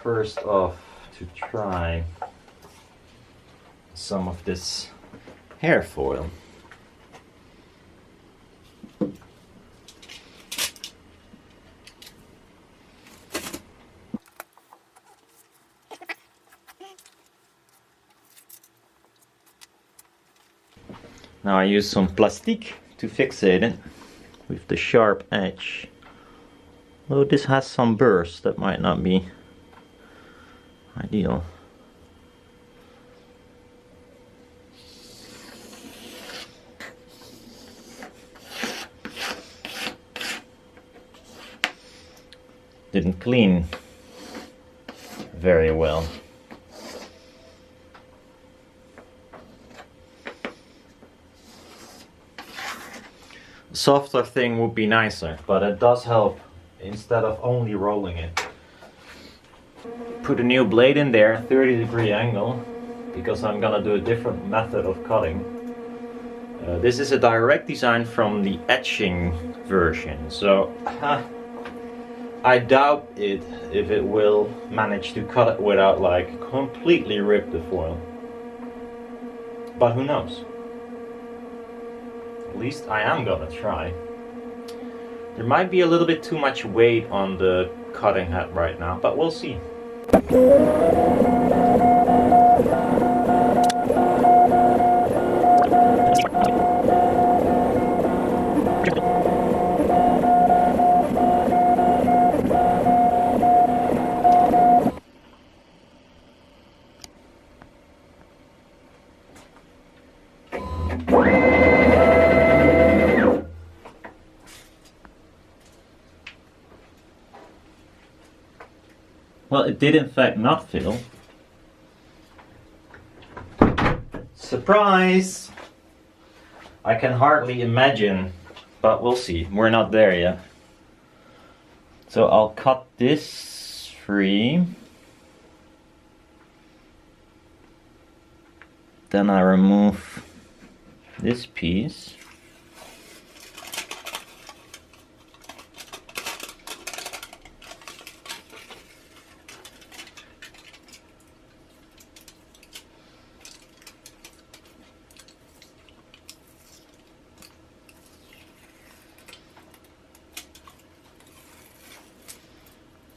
first off to try some of this hair foil. Now I use some plastic to fixate it with the sharp edge. Though this has some burrs, that might not be ideal. Didn't clean very well. A softer thing would be nicer, but it does help instead of only rolling it. Put a new blade in there, 30-degree angle, because I'm gonna do a different method of cutting. This is a direct design from the etching version, so I doubt if it will manage to cut it without like completely rip the foil. But who knows? At least I am gonna try. There might be a little bit too much weight on the cutting head right now, but we'll see. Well, it did in fact not fill. Surprise! I can hardly imagine, but we'll see. We're not there yet. So I'll cut this free. Then I remove this piece.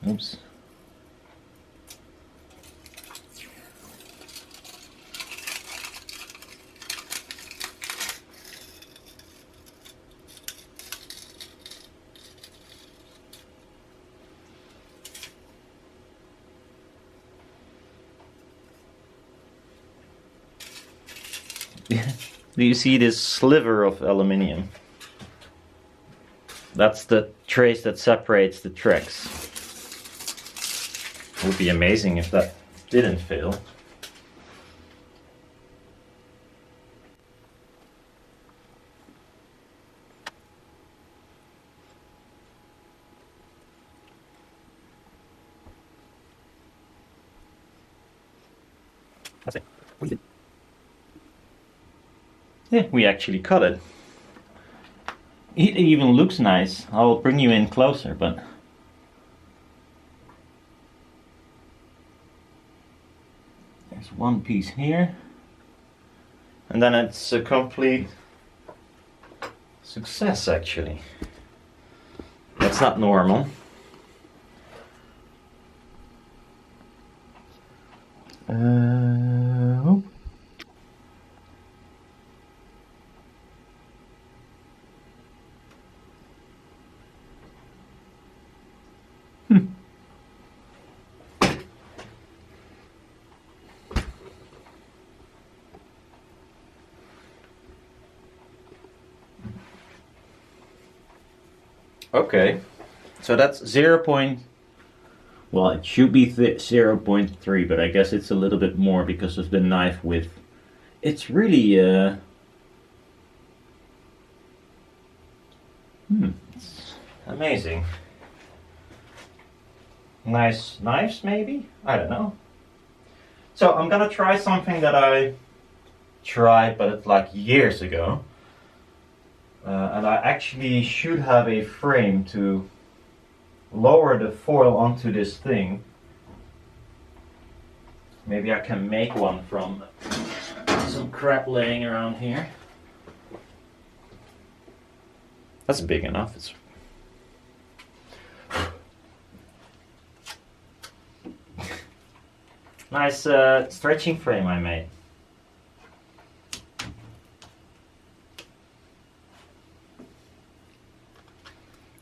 Oops. Do you see this sliver of aluminium? That's the trace that separates the tracks. It would be amazing if that didn't fail. That's it. We did. Yeah, we actually cut it. It even looks nice. I'll bring you in closer, but there's one piece here, and then it's a complete success actually. That's not normal. Okay, so that's 0. Well, it should be 0.3, but I guess it's a little bit more because of the knife width. It's really it's amazing. Nice knives, maybe? I don't know. So I'm gonna try something that I tried, but it's like years ago. And I actually should have a frame to lower the foil onto this thing Maybe I can make one from some crap laying around here. That's big enough. It's nice stretching frame I made.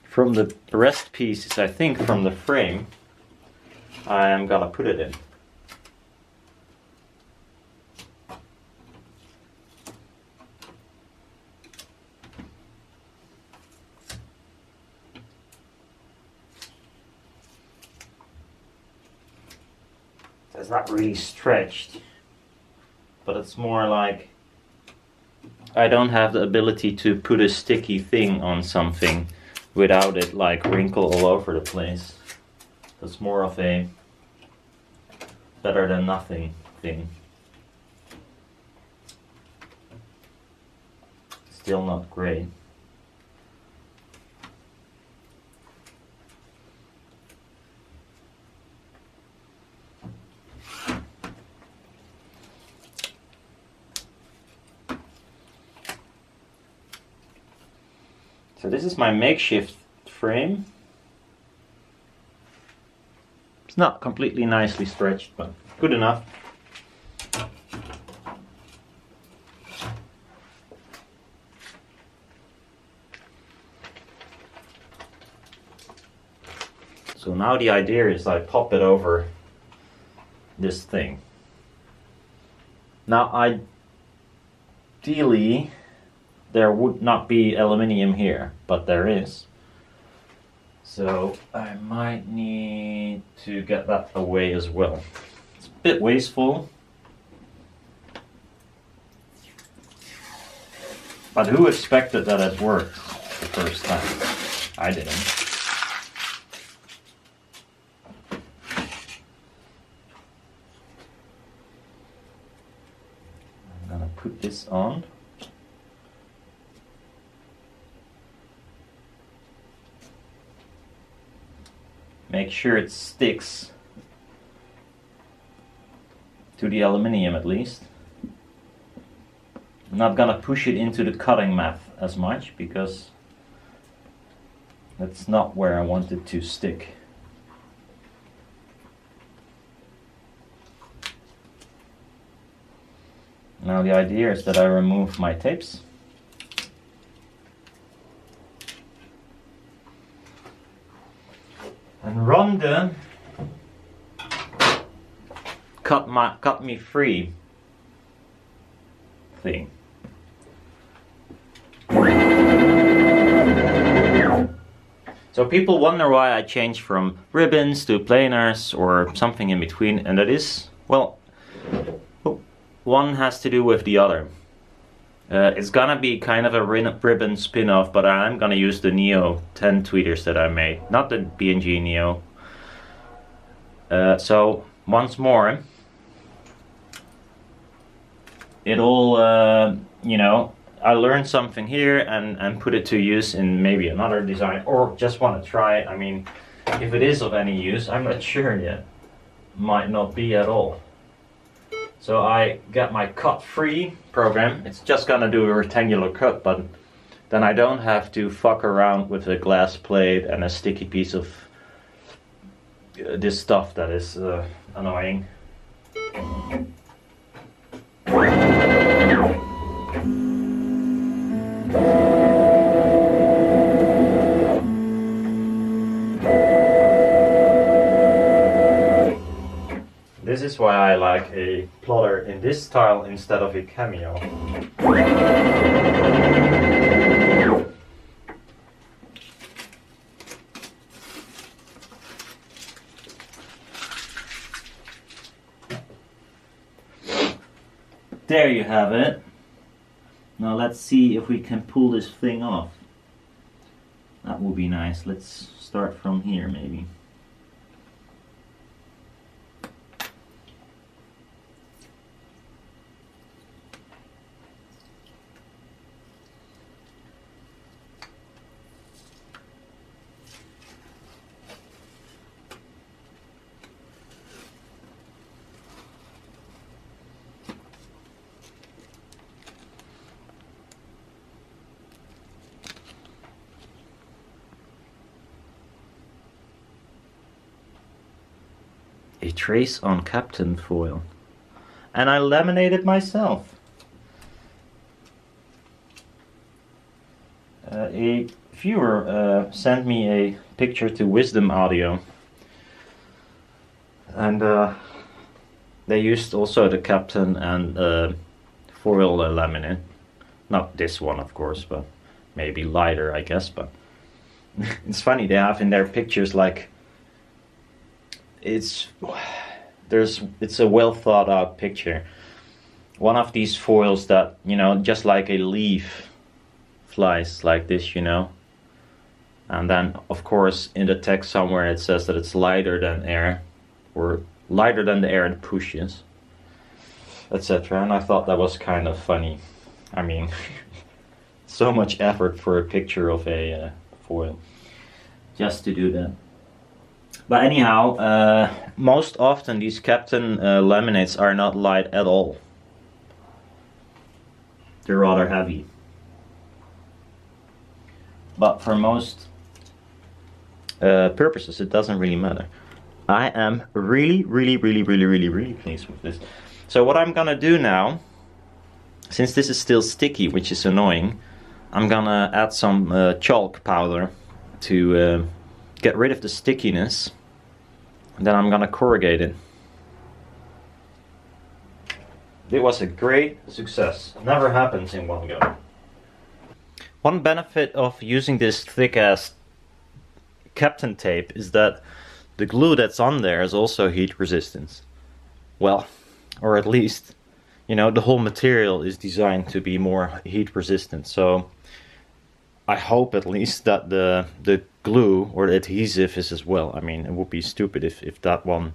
From the rest pieces, I think, from the frame, I am gonna put it in. It's not really stretched, but it's more like I don't have the ability to put a sticky thing on something without it like wrinkle all over the place. It's more of a better than nothing thing. Still not great. So this is my makeshift frame. It's not completely nicely stretched, but good enough. So now the idea is I pop it over this thing. Now ideally there would not be aluminium here, but there is. So I might need to get that away as well. It's a bit wasteful. But who expected that it worked the first time? I didn't. I'm gonna put this on. Make sure it sticks to the aluminium at least. I'm not gonna push it into the cutting mat as much because that's not where I want it to stick. Now the idea is that I remove my tapes. And Rhonda cut me free thing. So people wonder why I changed from ribbons to planars or something in between, and that is, well, one has to do with the other. It's gonna be kind of a ribbon spin-off, but I'm gonna use the Neo 10 tweeters that I made, not the B&G Neo. So once more, it all, you know, I learned something here and put it to use in maybe another design, or just want to try it. I mean, if it is of any use, I'm not sure yet. Might not be at all. So I got my cut free program. It's just gonna do a rectangular cut, but then I don't have to fuck around with a glass plate and a sticky piece of this stuff that is annoying. This is why I like a plotter in this style instead of a cameo. There you have it. Now let's see if we can pull this thing off. That would be nice. Let's start from here maybe. A trace on KAPTON foil. And I laminated myself. A viewer sent me a picture to Wisdom Audio. And they used also the KAPTON and foil laminate. Not this one, of course, but maybe lighter, I guess. But it's funny, they have in their pictures like it's a well thought out picture. One of these foils that, you know, just like a leaf flies like this, you know. And then of course in the text somewhere it says that it's lighter than air, or lighter than the air it pushes, etc. And I thought that was kind of funny. I mean, so much effort for a picture of a foil just to do that. But anyhow, most often these KAPTON laminates are not light at all. They're rather heavy. But for most purposes it doesn't really matter. I am really pleased with this. So what I'm gonna do now, since this is still sticky, which is annoying, I'm gonna add some chalk powder to get rid of the stickiness. And then I'm gonna corrugate it. It was a great success. Never happens in one go. One benefit of using this thick ass KAPTON tape is that the glue that's on there is also heat resistant. Well, or at least, you know, the whole material is designed to be more heat resistant. So I hope at least that the glue or the adhesive is as well. I mean, it would be stupid if that one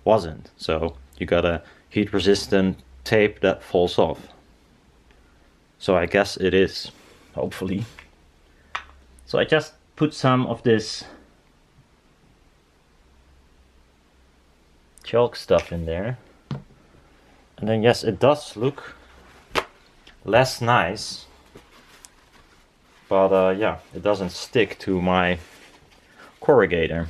wasn't. So you got a heat resistant tape that falls off. So I guess it is, hopefully. So I just put some of this chalk stuff in there. And then yes, it does look less nice. But yeah, it doesn't stick to my corrugator,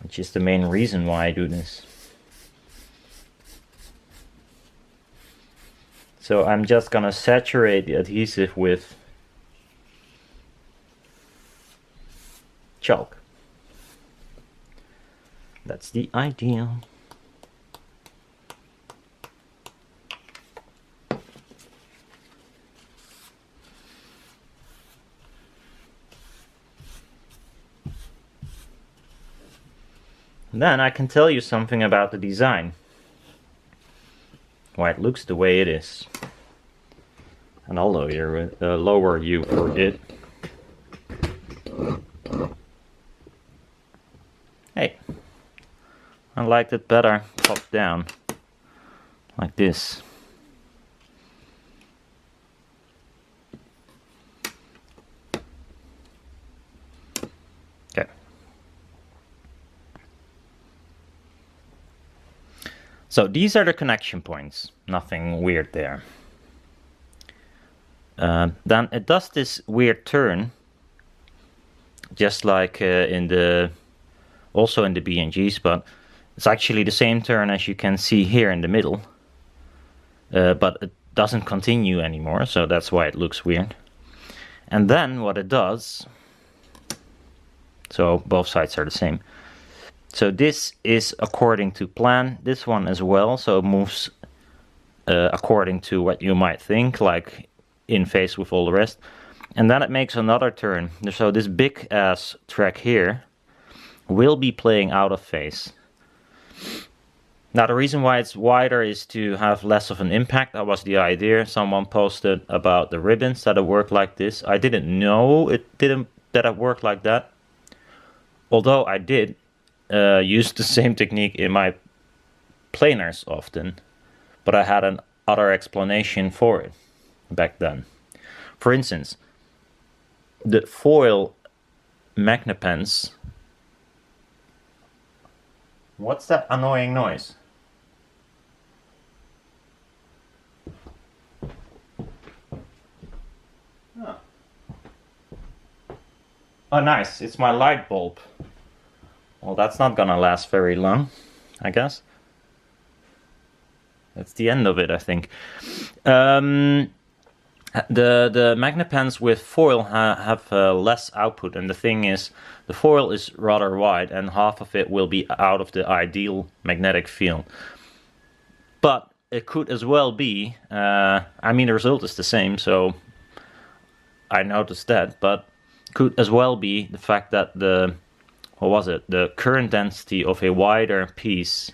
which is the main reason why I do this. So I'm just gonna saturate the adhesive with chalk. That's the idea. Then I can tell you something about the design. Why it looks the way it is. And I'll lower you for it. Hey, I liked it better top down, like this. Okay. So these are the connection points, nothing weird there. Then it does this weird turn, just like also in the BNGs, but it's actually the same turn as you can see here in the middle. But it doesn't continue anymore, so that's why it looks weird. And then what it does, so both sides are the same. So this is according to plan, this one as well, so it moves according to what you might think, like in phase with all the rest. And then it makes another turn, so this big ass track here will be playing out of phase. Now the reason why it's wider is to have less of an impact. That was the idea. Someone posted about the ribbons that it worked like this. I didn't know that it worked like that, although I did use the same technique in my planars often, but I had an other explanation for it back then. For instance, the foil magnepens. What's that annoying noise? Oh nice, it's my light bulb Well, that's not gonna last very long, I guess. That's the end of it, I think. The magnet pens with foil have less output, and the thing is, the foil is rather wide, and half of it will be out of the ideal magnetic field. But it could as well be, I mean, the result is the same, so I noticed that, but could as well be the fact that the current density of a wider piece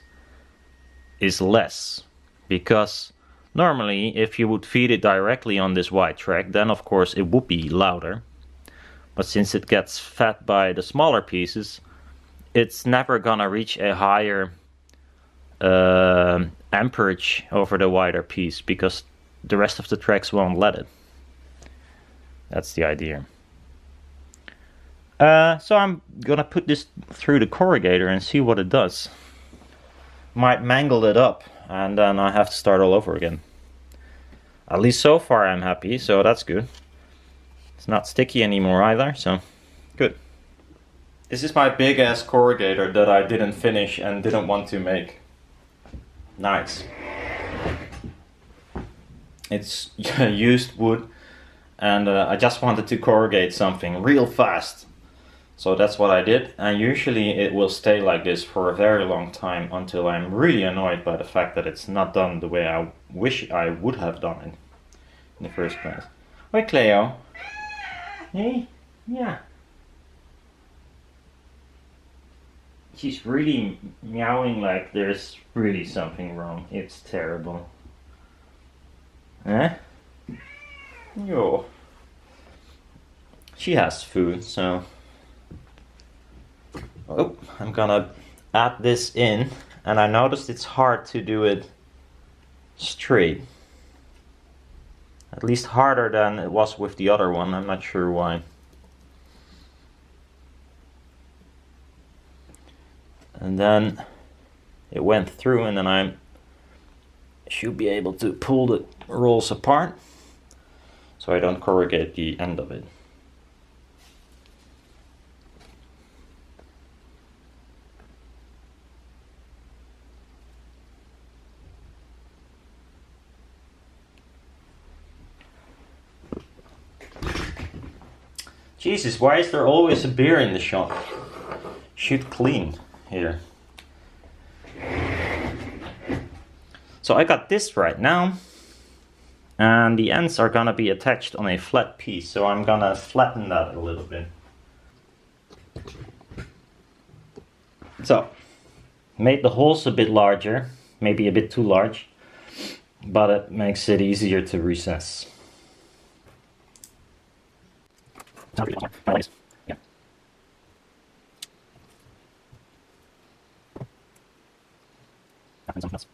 is less. Because normally, if you would feed it directly on this wide track, then of course it would be louder. But since it gets fed by the smaller pieces, it's never gonna reach a higher amperage over the wider piece, because the rest of the tracks won't let it. That's the idea. So I'm gonna put this through the corrugator and see what it does. Might mangle it up, and then I have to start all over again. At least so far I'm happy, so that's good. It's not sticky anymore either, so good. This is my big ass corrugator that I didn't finish and didn't want to make. Nice. It's used wood, and I just wanted to corrugate something real fast. So that's what I did, and usually it will stay like this for a very long time until I'm really annoyed by the fact that it's not done the way I wish I would have done it in the first place. Hi Cleo. Hey? Yeah. She's really meowing like there's really something wrong. It's terrible. Eh? Yo. She has food, so... Oh, I'm gonna add this in, and I noticed it's hard to do it straight. At least harder than it was with the other one, I'm not sure why. And then it went through, and then I should be able to pull the rolls apart so I don't corrugate the end of it. Jesus, why is there always a beer in the shop? Should clean here. So I got this right now, and the ends are gonna be attached on a flat piece, so I'm gonna flatten that a little bit. So, made the holes a bit larger, maybe a bit too large, but it makes it easier to recess. Yeah. Something else.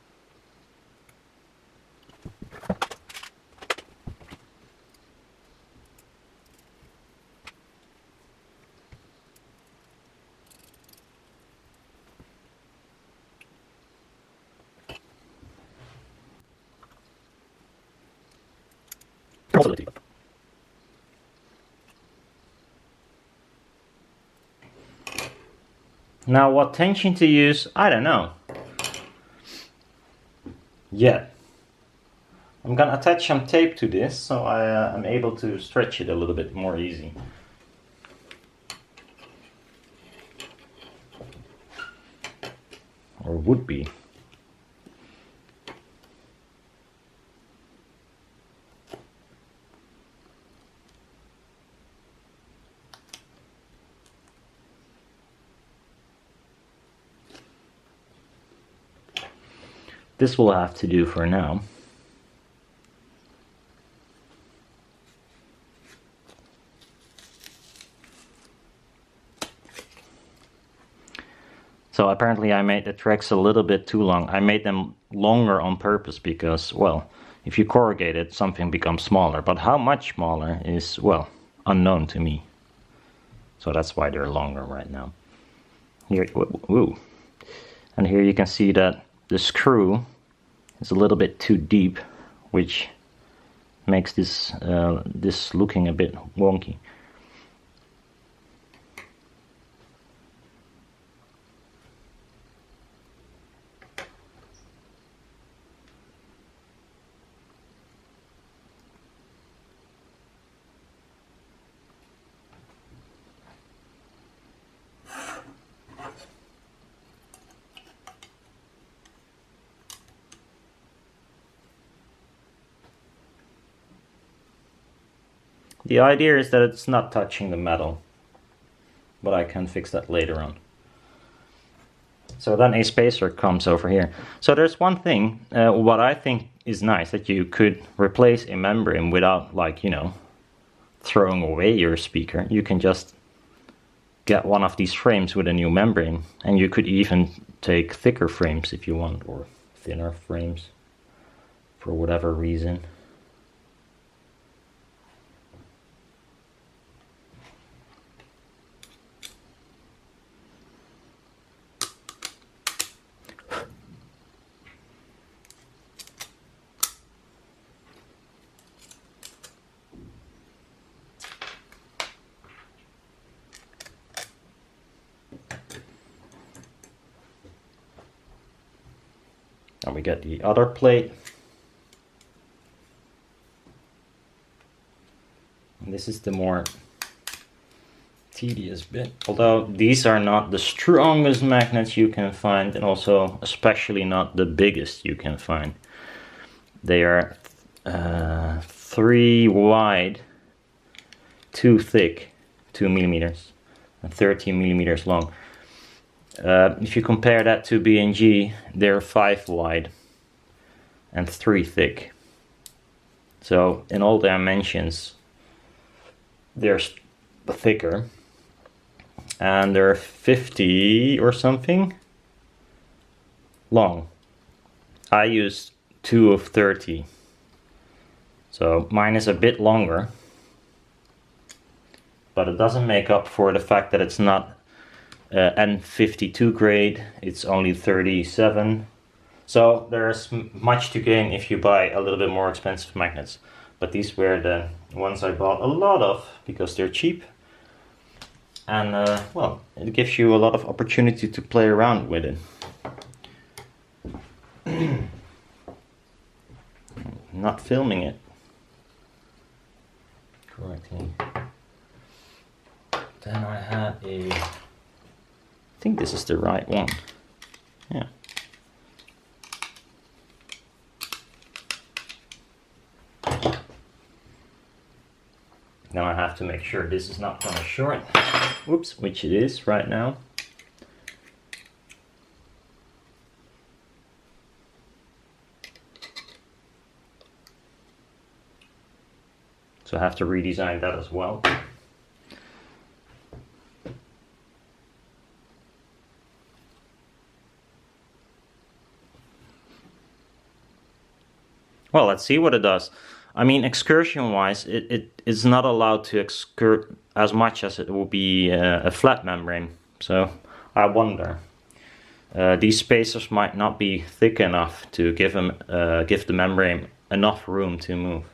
Now what tension to use, I don't know. Yet. I'm gonna attach some tape to this so I am able to stretch it a little bit more easy. Or would be. This will have to do for now. So apparently I made the tracks a little bit too long. I made them longer on purpose because, well, if you corrugate it, something becomes smaller. But how much smaller is, well, unknown to me. So that's why they're longer right now. Here, woo. And here you can see that the screw is a little bit too deep, which makes this this looking a bit wonky. The idea is that it's not touching the metal, but I can fix that later on. So then a spacer comes over here. So there's one thing, what I think is nice, that you could replace a membrane without, like, you know, throwing away your speaker. You can just get one of these frames with a new membrane, and you could even take thicker frames if you want, or thinner frames for whatever reason. And we get the other plate. And this is the more tedious bit. Although these are not the strongest magnets you can find, and also especially not the biggest you can find. They are 3 wide, 2 thick, 2 millimeters, and 13 millimeters long. If you compare that to B&G, they're 5 wide and 3 thick. So in all dimensions, they're thicker, and they're 50 or something long. I used 2 of 30, so mine is a bit longer, but it doesn't make up for the fact that it's not N52 grade, it's only 37. So there's much to gain if you buy a little bit more expensive magnets. But these were the ones I bought a lot of because they're cheap. And well, it gives you a lot of opportunity to play around with it. Not filming it correctly. Then I had a... I think this is the right one. Yeah. Now I have to make sure this is not gonna short. Whoops, which it is right now. So I have to redesign that as well. Well, let's see what it does. I mean, excursion-wise, it is not allowed to excurge as much as it will be a flat membrane. So I wonder. These spacers might not be thick enough to give the membrane enough room to move.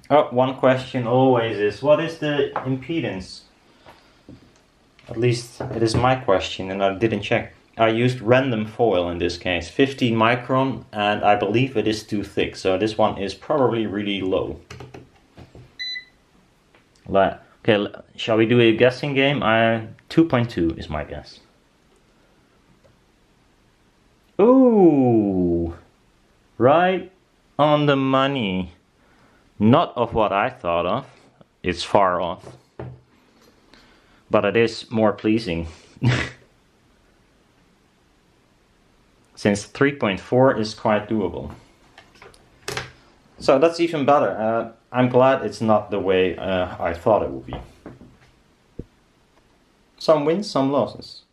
Oh, one question always is, what is the impedance? At least it is my question, and I didn't check. I used random foil in this case, 15 micron, and I believe it is too thick, so this one is probably really low. Okay, shall we do a guessing game? 2.2 is my guess. Ooh, right on the money. Not of what I thought of. It's far off, but it is more pleasing. Since 3.4 is quite doable. So that's even better. I'm glad it's not the way I thought it would be. Some wins, some losses.